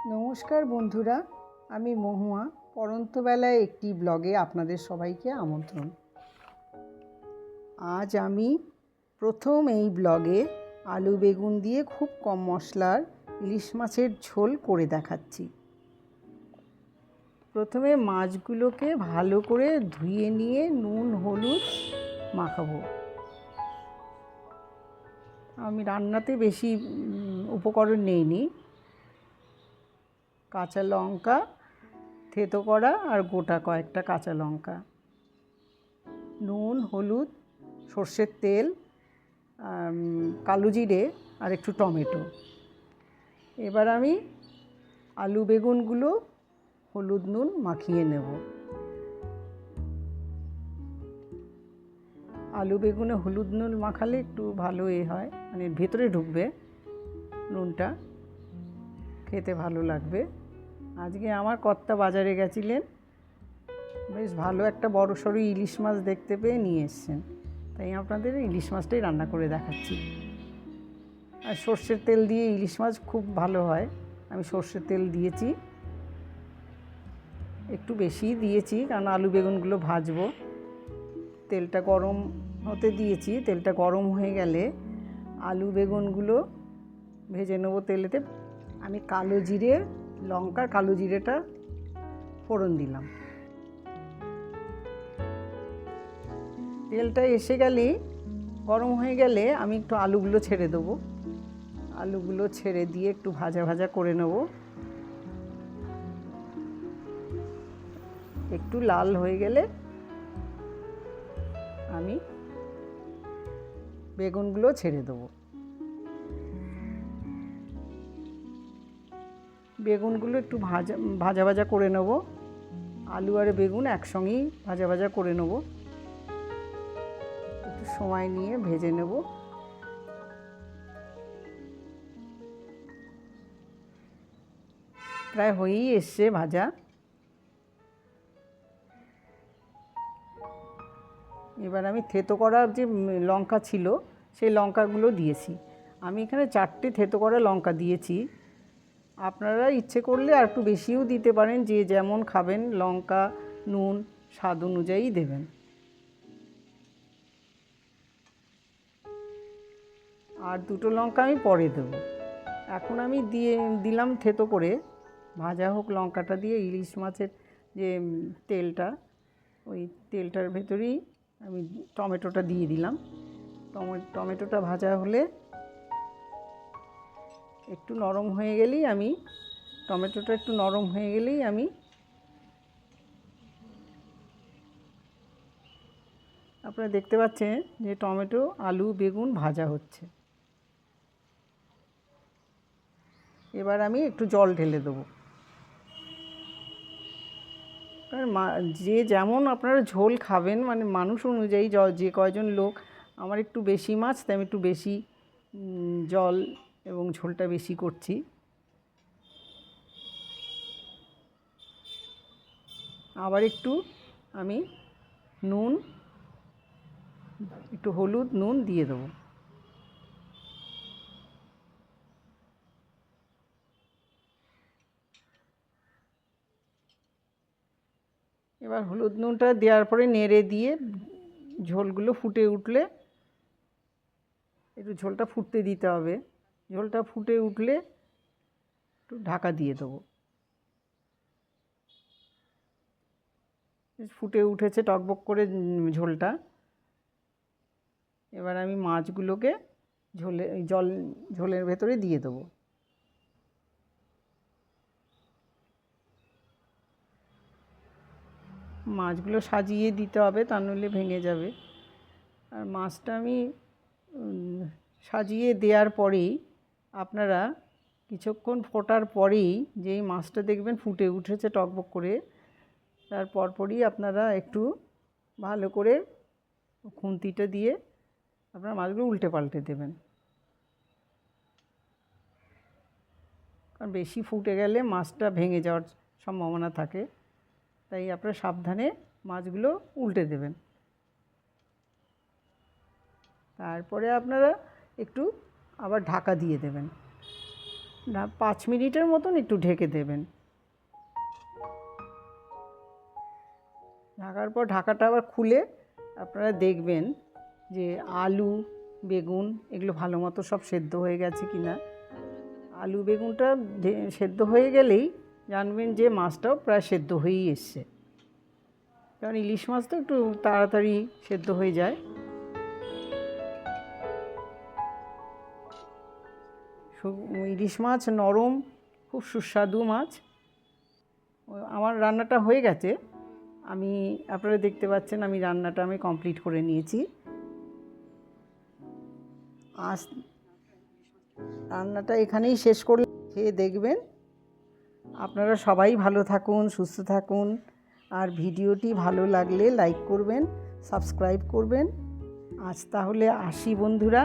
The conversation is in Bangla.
নমস্কার বন্ধুরা, আমি মহুয়া। পড়ন্তবেলায় একটি ব্লগে আপনাদের সবাইকে আমন্ত্রণ। আজ আমি প্রথম এই ব্লগে আলু বেগুন দিয়ে খুব কম মশলার ইলিশ মাছের ঝোল করে দেখাচ্ছি। প্রথমে মাছগুলোকে ভালো করে ধুয়ে নিয়ে নুন হলুদ মাখাবো। আমি রান্নাতে বেশি উপকরণ নেইনি, কাঁচা লঙ্কা থেতো করা আর গোটা কয়েকটা কাঁচা লঙ্কা, নুন হলুদ, সর্ষের তেল, কালো জিরে আর একটু টমেটো। এবার আমি আলু বেগুনগুলো হলুদ নুন মাখিয়ে নেব। আলু বেগুনে হলুদ নুন মাখালে একটু ভালো হয়, মানে ভেতরে ঢুকবে নুনটা, খেতে ভালো লাগবে। আজকে আমার কর্তা বাজারে গেছিলেন, বেশ ভালো একটা বড় সড়ো ইলিশ মাছ দেখতে পেয়ে নিয়ে এসছেন, তাই আপনাদের ইলিশ মাছটাই রান্না করে দেখাচ্ছি। আর সর্ষের তেল দিয়ে ইলিশ মাছ খুব ভালো হয়। আমি সর্ষের তেল দিয়েছি, একটু বেশিই দিয়েছি, কারণ আলু বেগুনগুলো ভাজবো। তেলটা গরম হতে দিয়েছি, তেলটা গরম হয়ে গেলে আলু বেগুনগুলো ভেজে নেবো তেলেতে। আমি কালো জিরে, লঙ্কার কালো জিরেটা ফোড়ন দিলাম। তেলটা এসে গেলেই, গরম হয়ে গেলে আমি একটু আলুগুলো ছেড়ে দেবো। আলুগুলো ছেড়ে দিয়ে একটু ভাজা ভাজা করে নেব। একটু লাল হয়ে গেলে আমি বেগুনগুলো ছেড়ে দেবো। বেগুনগুলো একটু ভাজা ভাজা করে নেব। আলু আর বেগুন একসঙ্গেই ভাজা ভাজা করে নেব, একটু সময় নিয়ে ভেজে নেব। প্রায় হয়েই এসছে ভাজা। এবার আমি থেতো করা যে লঙ্কা ছিল সেই লঙ্কাগুলো দিয়েছি। আমি এখানে 4টে থেতো করা লঙ্কা দিয়েছি। আপনারা ইচ্ছে করলে আর একটু বেশিও দিতে পারেন, যে যেমন খাবেন লঙ্কা নুন স্বাদ অনুযায়ী দেবেন। আর 2টো লঙ্কা আমি পরে দেবো। এখন আমি দিলাম থেতো করে, ভাজা হোক লঙ্কাটা দিয়ে ইলিশ মাছের যে তেলটা, ওই তেলটার ভেতরেই আমি টমেটোটা দিয়ে দিলাম। টমেটোটা ভাজা হলে একটু নরম হয়ে গেলেই আমি আপনারা দেখতে পাচ্ছেন যে টমেটো আলু বেগুন ভাজা হচ্ছে। এবার আমি একটু জল ঢেলে দেবো, কারণ যে যেমন আপনারা ঝোল খাবেন, মানে মানুষ অনুযায়ী যে কয়জন লোক, আমার একটু বেশি মাছ, তাই আমি একটু বেশি জল এবং ঝোলটা বেশি করছি। আবার একটু আমি নুন, একটু হলুদ নুন দিয়ে দেবো। এবার হলুদ নুনটা দেওয়ার পরে নেড়ে দিয়ে ঝোলগুলো ফুটে উঠলে, একটু ঝোলটা ফুটতে দিতে হবে। ঝোলটা ফুটে উঠলে একটু ঢাকা দিয়ে দেবো। ফুটে উঠেছে টকবক করে ঝোলটা। এবার আমি মাছগুলোকে ঝোলের ভেতরে দিয়ে দেবো। মাছগুলো সাজিয়ে দিতে হবে, তা নইলে ভেঙে যাবে। আর মাছটা আমি সাজিয়ে দেওয়ার পরেই, আপনারা কিছুক্ষণ ফোটার পরেই যেই মাছটা দেখবেন ফুটে উঠেছে টকবক করে, তার পরপরই আপনারা একটু ভালো করে খুন্তিটা দিয়ে আপনারা মাছগুলো উল্টে পাল্টে দেবেন। কারণ বেশি ফুটে গেলে মাছটা ভেঙে যাওয়ার সম্ভাবনা থাকে, তাই আপনারা সাবধানে মাছগুলো উল্টে দেবেন। তারপরে আপনারা একটু আবার ঢাকা দিয়ে দেবেন। 5 মিনিটের মতন একটু ঢেকে দেবেন। ঢাকার পর ঢাকাটা আবার খুলে আপনারা দেখবেন যে আলু বেগুন এগুলো ভালো মতো সব সেদ্ধ হয়ে গেছে কি না। আলু বেগুনটা সেদ্ধ হয়ে গেলেই জানবেন যে মাছটাও প্রায় সেদ্ধ হয়েই এসছে, কারণ ইলিশ মাছ তো একটু তাড়াতাড়ি সেদ্ধ হয়ে যায়। ইলিশ মাছ নরম, খুব সুস্বাদু মাছ। আমার রান্নাটা হয়ে গেছে, আপনারা দেখতে পাচ্ছেন রান্নাটা আমি কমপ্লিট করে নিয়েছি। আজ রান্নাটা এখানেই শেষ করলে খেয়ে দেখবেন। আপনারা সবাই ভালো থাকুন, সুস্থ থাকুন, আর ভিডিওটি ভালো লাগলে লাইক করবেন, সাবস্ক্রাইব করবেন। আজ তাহলে আসি বন্ধুরা।